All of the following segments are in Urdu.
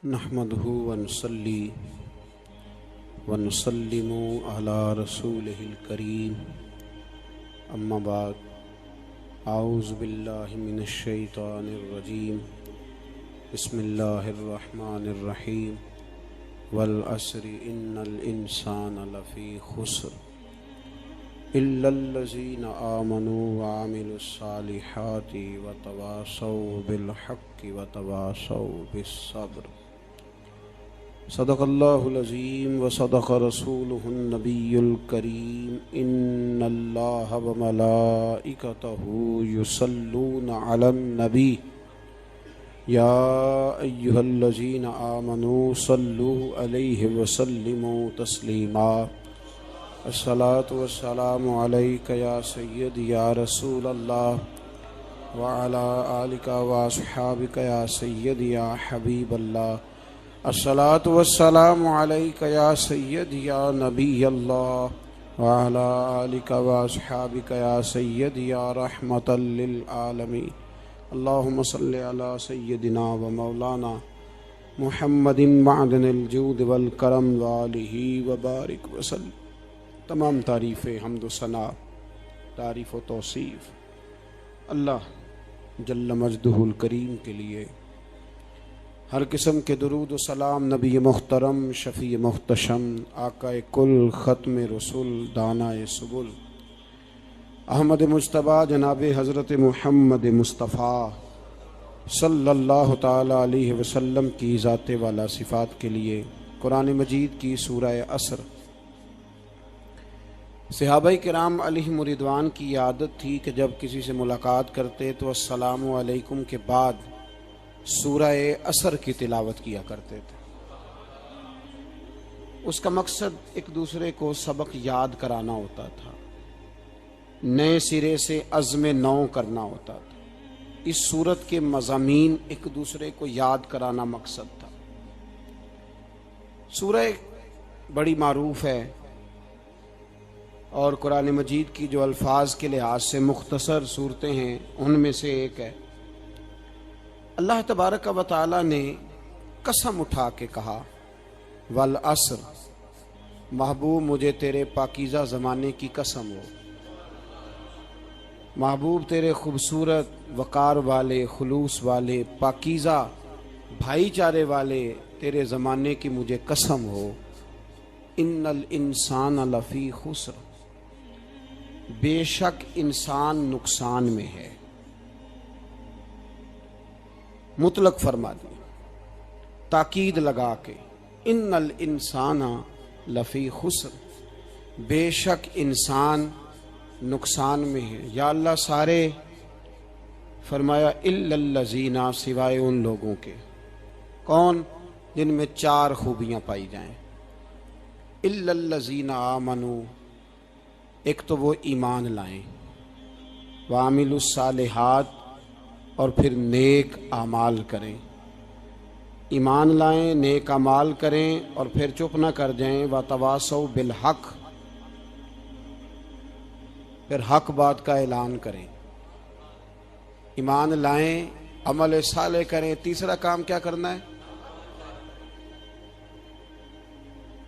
نحمده ونصلي ونسلم على رسوله الكريم اما بعد اعوذ باللہ من الشیطان الرجیم بسم اللہ الرحمن الرحیم والعصر ان الانسان لفی خسر الا الذین آمنوا وعملوا الصالحات وتواصوا بالحق وتواصوا بالصبر صدق اللہ العظیم وصدق رسولہ النبی الکریم ان اللہ وملائکتہ یصلون علی النبی یا ایہا الذین آمنوا صلوا علیہ وسلموا تسلیما الصلاۃ والسلام علیک یا سیدی یا رسول اللہ وعلی آلک واصحابک یا سیدی یا حبیب اللہ الصلاۃ والسلام علیک یا سیدی یا نبی اللہ وعلی آلک واصحابک یا سیدی یا رحمۃ للعالمین اللہم صلی علی سیدنا و مولانا محمد معدن الجود والکرم وآلہ وبارک وسلم۔ تمام تعریف حمد و ثنا، تعریف و توصیف اللہ جل مجدہ الکریم کے لیے، ہر قسم کے درود و سلام نبی محترم، شفیع محتشم، آقا کل، ختم رسول، دانائے سبل، احمد مجتبیٰ جناب حضرت محمد مصطفیٰ صلی اللہ تعالی علیہ وسلم کی ذات والا صفات کے لیے قرآن مجید کی سورہ عصر۔ صحابہ کرام علیہم رضوان کی عادت تھی کہ جب کسی سے ملاقات کرتے تو السلام علیکم کے بعد سورہ عصر کی تلاوت کیا کرتے تھے۔ اس کا مقصد ایک دوسرے کو سبق یاد کرانا ہوتا تھا، نئے سرے سے عزم نو کرنا ہوتا تھا۔ اس سورت کے مضامین ایک دوسرے کو یاد کرانا مقصد تھا۔ سورہ بڑی معروف ہے اور قرآن مجید کی جو الفاظ کے لحاظ سے مختصر صورتیں ہیں ان میں سے ایک ہے۔ اللہ تبارک و تعالی نے قسم اٹھا کے کہا والعصر، محبوب مجھے تیرے پاکیزہ زمانے کی قسم ہو، محبوب تیرے خوبصورت وقار والے، خلوص والے، پاکیزہ بھائی چارے والے تیرے زمانے کی مجھے قسم ہو، ان الانسان لفی خسر، بے شک انسان نقصان میں ہے۔ مطلق فرما دیا، تاکید لگا کے، ان الانسان لفی خسر، بے شک انسان نقصان میں ہے۔ یا اللہ سارے، فرمایا الا الذین، سوائے ان لوگوں کے، کون؟ جن میں چار خوبیاں پائی جائیں۔ الا الذین آمنوا، ایک تو وہ ایمان لائیں، وعملوا الصالحات، اور پھر نیک اعمال کریں۔ ایمان لائیں، نیک اعمال کریں، اور پھر چپ نہ کر جائیں، وتواصوا بالحق، پھر حق بات کا اعلان کریں۔ ایمان لائیں، عمل صالح کریں، تیسرا کام کیا کرنا ہے؟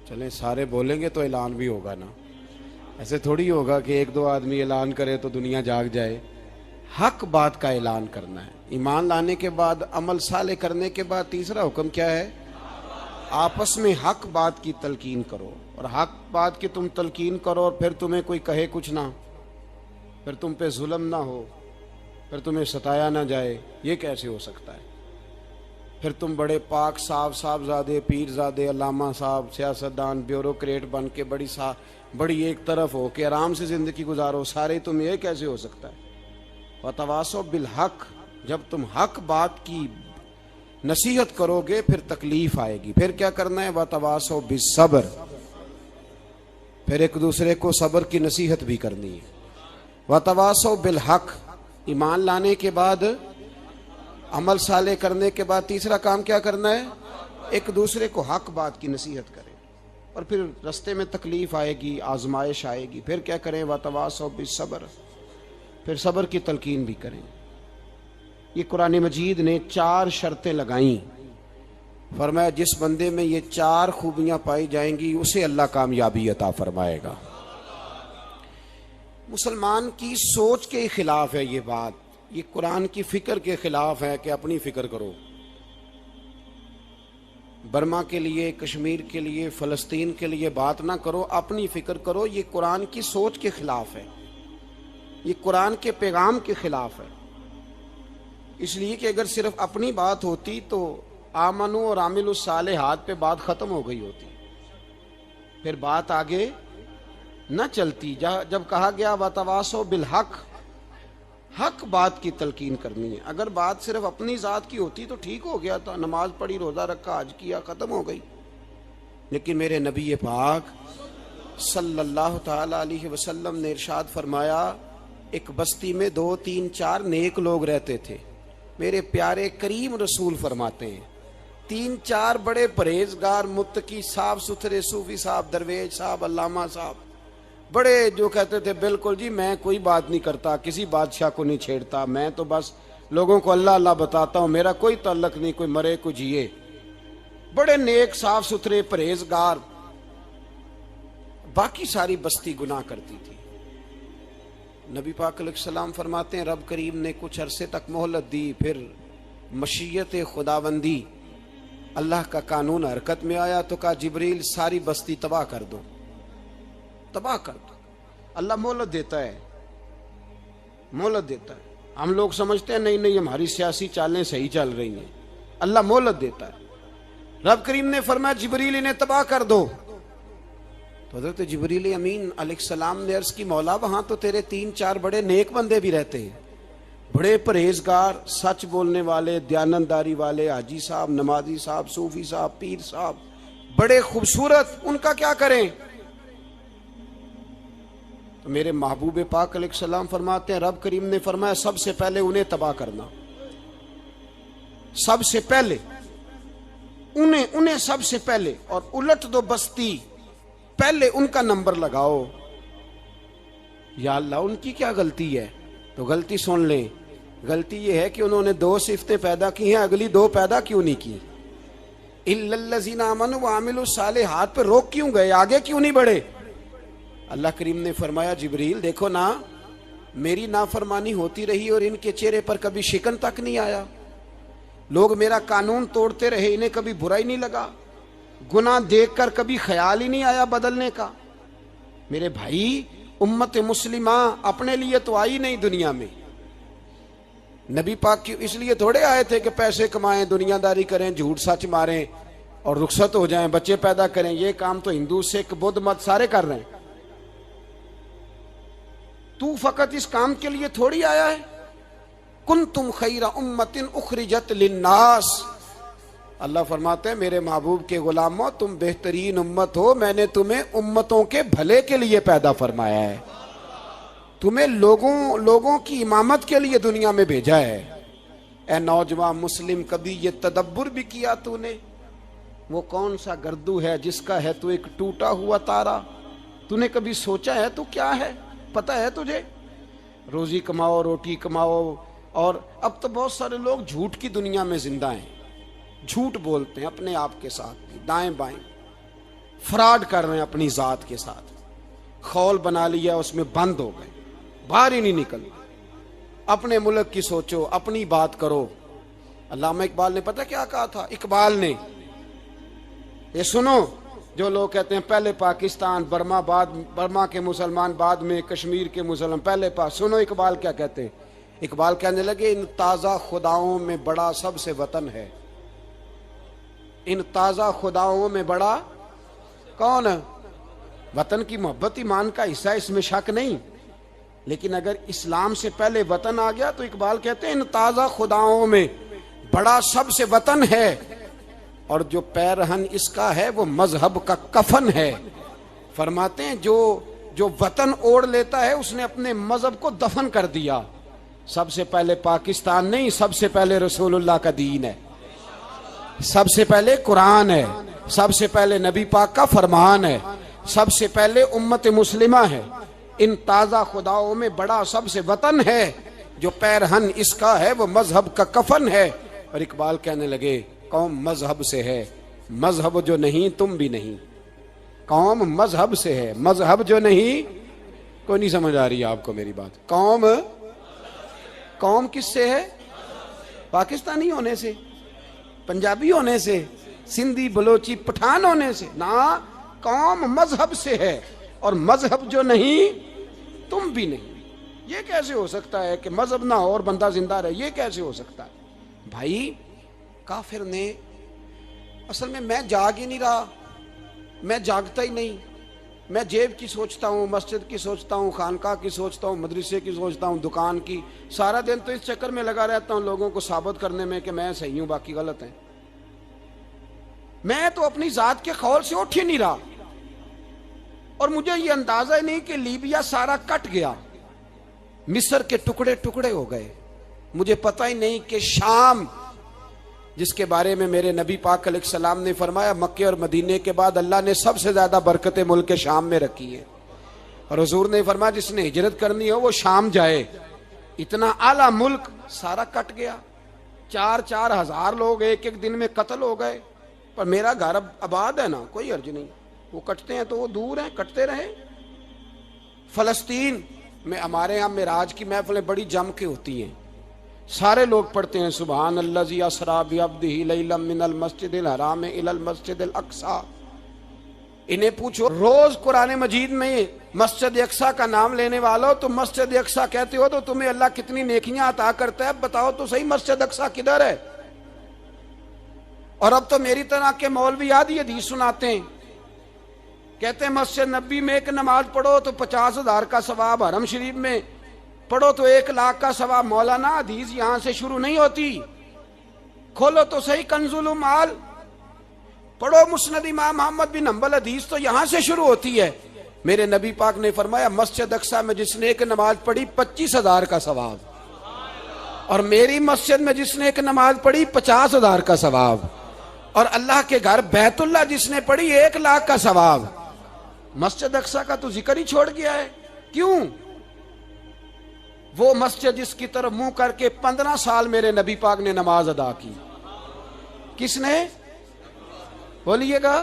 چلیں سارے بولیں گے تو اعلان بھی ہوگا نا، ایسے تھوڑی ہوگا کہ ایک دو آدمی اعلان کرے تو دنیا جاگ جائے۔ حق بات کا اعلان کرنا ہے۔ ایمان لانے کے بعد، عمل صالح کرنے کے بعد تیسرا حکم کیا ہے؟ آپس میں حق بات کی تلقین کرو، اور حق بات کی تم تلقین کرو اور پھر تمہیں کوئی کہے کچھ نہ، پھر تم پہ ظلم نہ ہو، پھر تمہیں ستایا نہ جائے، یہ کیسے ہو سکتا ہے؟ پھر تم بڑے پاک صاحبزادے، پیر زادے، علامہ صاحب، سیاستدان، بیوروکریٹ بن کے بڑی ایک طرف ہو کے آرام سے زندگی گزارو سارے، تم یہ کیسے ہو سکتا ہے؟ وتواصوا بالحق، جب تم حق بات کی نصیحت کرو گے پھر تکلیف آئے گی۔ پھر کیا کرنا ہے؟ وتواصوا بالصبر، پھر ایک دوسرے کو صبر کی نصیحت بھی کرنی ہے۔ وتواصوا بالحق، ایمان لانے کے بعد، عمل صالح کرنے کے بعد تیسرا کام کیا کرنا ہے؟ ایک دوسرے کو حق بات کی نصیحت کریں، اور پھر رستے میں تکلیف آئے گی، آزمائش آئے گی، پھر کیا کریں؟ وتواصوا بالصبر، پھر صبر کی تلقین بھی کریں۔ یہ قرآن مجید نے 4 شرطیں لگائیں فرمایا جس بندے میں یہ 4 خوبیاں پائی جائیں گی اسے اللہ کامیابی عطا فرمائے گا۔ مسلمان کی سوچ کے خلاف ہے یہ بات، یہ قرآن کی فکر کے خلاف ہے کہ اپنی فکر کرو۔ برما کے لیے، کشمیر کے لیے، فلسطین کے لیے بات نہ کرو، اپنی فکر کرو۔ یہ قرآن کی سوچ کے خلاف ہے، یہ قرآن کے پیغام کے خلاف ہے۔ اس لیے کہ اگر صرف اپنی بات ہوتی تو آمنو اور عاملوا الصالحات پہ بات ختم ہو گئی ہوتی، پھر بات آگے نہ چلتی۔ جب کہا گیا وتواصوا بالحق، حق بات کی تلقین کرنی ہے۔ اگر بات صرف اپنی ذات کی ہوتی تو ٹھیک ہو گیا تھا، نماز پڑھی، روزہ رکھا، حج کیا، ختم ہو گئی۔ لیکن میرے نبی پاک صلی اللہ تعالی علیہ وسلم نے ارشاد فرمایا، ایک بستی میں 2 3 4 نیک لوگ رہتے تھے۔ میرے پیارے کریم رسول فرماتے ہیں 3 4 بڑے پرہیزگار، متقی، صاف ستھرے صوفی صاحب، درویش صاحب، علامہ صاحب، بڑے جو کہتے تھے بالکل جی میں کوئی بات نہیں کرتا، کسی بادشاہ کو نہیں چھیڑتا، میں تو بس لوگوں کو اللہ اللہ بتاتا ہوں، میرا کوئی تعلق نہیں، کوئی مرے کوئی جیے۔ بڑے نیک، صاف ستھرے، پرہیزگار۔ باقی ساری بستی گناہ کرتی تھی۔ نبی پاک علیہ السلام فرماتے ہیں رب کریم نے کچھ عرصے تک مہلت دی، پھر مشیت خداوندی، اللہ کا قانون حرکت میں آیا تو کہا جبریل ساری بستی تباہ کر دو، تباہ کر دو۔ اللہ مہلت دیتا ہے، مہلت دیتا ہے۔ ہم لوگ سمجھتے ہیں نہیں نہیں ہماری سیاسی چالیں صحیح چل رہی ہیں، اللہ مہلت دیتا ہے۔ رب کریم نے فرمایا جبریل انہیں تباہ کر دو، تو حضرت جبریل امین علیہ السلام نے عرض کی مولا وہاں تو تیرے 3 4 بڑے نیک بندے بھی رہتے ہیں، بڑے پرہیزگار، سچ بولنے والے، دیانتداری والے، حاجی صاحب، نمازی صاحب، صوفی صاحب، پیر صاحب، بڑے خوبصورت، ان کا کیا کریں؟ تو میرے محبوب پاک علیہ السلام فرماتے ہیں رب کریم نے فرمایا سب سے پہلے انہیں تباہ کرنا، سب سے پہلے انہیں سب سے پہلے، اور الٹ دو بستی، پہلے ان کا نمبر لگاؤ۔ یا اللہ ان کی کیا غلطی ہے؟ تو غلطی سن لیں، غلطی یہ ہے کہ انہوں نے 2 صفتیں پیدا کی ہیں، اگلی 2 پیدا کیوں نہیں کی؟ الا الذین آمنوا وعملوا الصالحات پہ روک کیوں گئے؟ آگے کیوں نہیں بڑھے؟ اللہ کریم نے فرمایا جبریل دیکھو نا، میری نافرمانی ہوتی رہی اور ان کے چہرے پر کبھی شکن تک نہیں آیا، لوگ میرا قانون توڑتے رہے، انہیں کبھی برا ہی نہیں لگا، گناہ دیکھ کر کبھی خیال ہی نہیں آیا بدلنے کا۔ میرے بھائی امت مسلمہ اپنے لیے تو آئی نہیں دنیا میں، نبی پاک کی اس لیے تھوڑے آئے تھے کہ پیسے کمائیں، دنیا داری کریں، جھوٹ سچ ماریں اور رخصت ہو جائیں، بچے پیدا کریں۔ یہ کام تو ہندو، سکھ، بدھ مت سارے کر رہے ہیں، تو فقط اس کام کے لیے تھوڑی آیا ہے۔ کنتم خیر امت اخرجت للناس، اللہ فرماتے ہیں میرے محبوب کے غلاموں تم بہترین امت ہو، میں نے تمہیں امتوں کے بھلے کے لیے پیدا فرمایا ہے، تمہیں لوگوں کی امامت کے لیے دنیا میں بھیجا ہے۔ اے نوجوان مسلم، کبھی یہ تدبر بھی کیا تو نے؟ وہ کون سا گردو ہے جس کا ہے تو ایک ٹوٹا ہوا تارا؟ تو نے کبھی سوچا ہے تو کیا ہے؟ پتہ ہے تجھے؟ روزی کماؤ، روٹی کماؤ، اور اب تو بہت سارے لوگ جھوٹ کی دنیا میں زندہ ہیں، جھوٹ بولتے ہیں اپنے آپ کے ساتھ بھی، دائیں بائیں فراڈ کر رہے ہیں اپنی ذات کے ساتھ، خول بنا لیا اس میں بند ہو گئے، باہر ہی نہیں نکل۔ اپنے ملک کی سوچو، اپنی بات کرو۔ علامہ اقبال نے پتہ کیا کہا تھا؟ اقبال نے، یہ سنو، جو لوگ کہتے ہیں پہلے پاکستان، برما کے مسلمان بعد میں، کشمیر کے مسلمان پہلے سنو اقبال کیا کہتے ہیں۔ اقبال کہنے لگے ان تازہ خداؤں میں بڑا سب سے وطن ہے، ان تازہ خداؤں میں بڑا کون ہے؟ وطن کی محبت ایمان کا حصہ، اس میں شک نہیں، لیکن اگر اسلام سے پہلے وطن آ گیا تو اقبال کہتے ہیں ان تازہ خداؤں میں بڑا سب سے وطن ہے، اور جو پیرہن اس کا ہے وہ مذہب کا کفن ہے۔ فرماتے ہیں جو وطن اوڑھ لیتا ہے اس نے اپنے مذہب کو دفن کر دیا۔ سب سے پہلے پاکستان نہیں، سب سے پہلے رسول اللہ کا دین ہے، سب سے پہلے قرآن ہے، سب سے پہلے نبی پاک کا فرمان ہے، سب سے پہلے امت مسلمہ ہے۔ ان تازہ خداؤں میں بڑا سب سے وطن ہے، جو پیرہن اس کا ہے وہ مذہب کا کفن ہے۔ اور اقبال کہنے لگے قوم مذہب سے ہے، مذہب جو نہیں تم بھی نہیں۔ قوم مذہب سے ہے، مذہب جو نہیں، کوئی نہیں سمجھ آ رہی آپ کو میری بات؟ قوم کس سے ہے؟ پاکستانی ہونے سے، پنجابی ہونے سے، سندھی بلوچی پٹھان ہونے سے نہ، قوم مذہب سے ہے، اور مذہب جو نہیں تم بھی نہیں۔ یہ کیسے ہو سکتا ہے کہ مذہب نہ ہو اور بندہ زندہ رہے؟ یہ کیسے ہو سکتا ہے بھائی؟ کافر نے اصل میں جاگ ہی نہیں رہا، میں جاگتا ہی نہیں، میں جیب کی سوچتا ہوں، مسجد کی سوچتا ہوں، خانقاہ کی سوچتا ہوں، مدرسے کی سوچتا ہوں، دکان کی، سارا دن تو اس چکر میں لگا رہتا ہوں لوگوں کو ثابت کرنے میں کہ میں صحیح ہوں باقی غلط ہیں۔ میں تو اپنی ذات کے خول سے اٹھ ہی نہیں رہا، اور مجھے یہ اندازہ ہی نہیں کہ لیبیا سارا کٹ گیا، مصر کے ٹکڑے ٹکڑے ہو گئے، مجھے پتہ ہی نہیں کہ شام، جس کے بارے میں میرے نبی پاک علیہ السلام نے فرمایا مکے اور مدینے کے بعد اللہ نے سب سے زیادہ برکتیں ملک شام میں رکھی ہے، اور حضور نے فرمایا جس نے ہجرت کرنی ہو وہ شام جائے۔ اتنا اعلیٰ ملک سارا کٹ گیا، 4,000 ہزار لوگ ایک ایک دن میں قتل ہو گئے، پر میرا گھر اب آباد ہے نا، کوئی حرج نہیں، وہ کٹتے ہیں تو وہ دور ہیں، کٹتے رہے۔ فلسطین میں ہمارے ہاں معراج کی محفلیں بڑی جم کے ہوتی ہیں، سارے لوگ پڑھتے ہیں سبحان الذی اسریٰ بعبدہ لیلا من المسجد الحرام الی المسجد الاقصی۔ انہیں پوچھو روز قرآن مجید میں مسجد اقصی کا نام لینے والوں، تم مسجد اقصی کہتے ہو تو تمہیں اللہ کتنی نیکیاں عطا کرتا ہے، بتاؤ تو صحیح مسجد اقصی کدھر ہے؟ اور اب تو میری طرح کے مولوی آدھی حدیث سناتے ہیں، کہتے ہیں مسجد نبی میں ایک نماز پڑھو تو 50,000 کا ثواب، حرم شریف میں پڑھو تو 1,00,000 کا ثواب۔ مولانا حدیث یہاں سے شروع نہیں ہوتی، کھولو تو صحیح کنز المال، پڑھو مسند امام محمد بن حنبل، حدیث تو یہاں سے شروع ہوتی ہے۔ میرے نبی پاک نے فرمایا مسجد اقصی میں جس نے ایک نماز پڑھی 25,000 کا ثواب، اور میری مسجد میں جس نے ایک نماز پڑھی 50,000 کا ثواب، اور اللہ کے گھر بیت اللہ جس نے پڑھی 1,00,000 کا ثواب۔ مسجد اقصی کا تو ذکر ہی چھوڑ گیا ہے، کیوں؟ وہ مسجد جس کی طرف منہ کر کے 15 سال میرے نبی پاک نے نماز ادا کی، کس نے؟ بولیے گا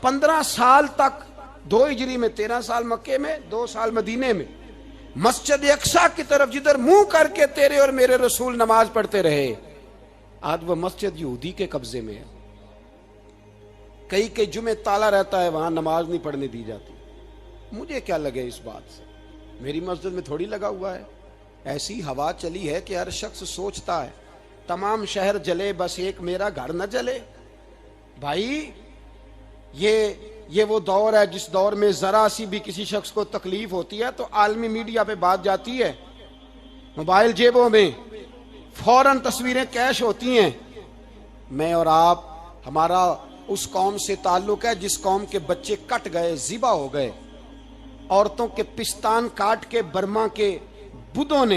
15 سال تک، 2 ہجری میں 13 سال مکے میں، 2 سال مدینے میں، مسجد اقصی کی طرف جدھر منہ کر کے تیرے اور میرے رسول نماز پڑھتے رہے۔ آج وہ مسجد یہودی کے قبضے میں ہے، کئی جمعے تالا رہتا ہے، وہاں نماز نہیں پڑھنے دی جاتی۔ مجھے کیا لگے اس بات سے؟ میری مسجد میں تھوڑی لگا ہوا ہے۔ ایسی ہوا چلی ہے کہ ہر شخص سوچتا ہے تمام شہر جلے بس ایک میرا گھر نہ جلے۔ بھائی یہ وہ دور ہے جس دور میں ذرا سی بھی کسی شخص کو تکلیف ہوتی ہے تو عالمی میڈیا پہ بات جاتی ہے، موبائل جیبوں میں فوراً تصویریں کیش ہوتی ہیں۔ میں اور آپ، ہمارا اس قوم سے تعلق ہے جس قوم کے بچے کٹ گئے، ذبح ہو گئے، عورتوں کے پستان کاٹ کے برما کے بدھوں نے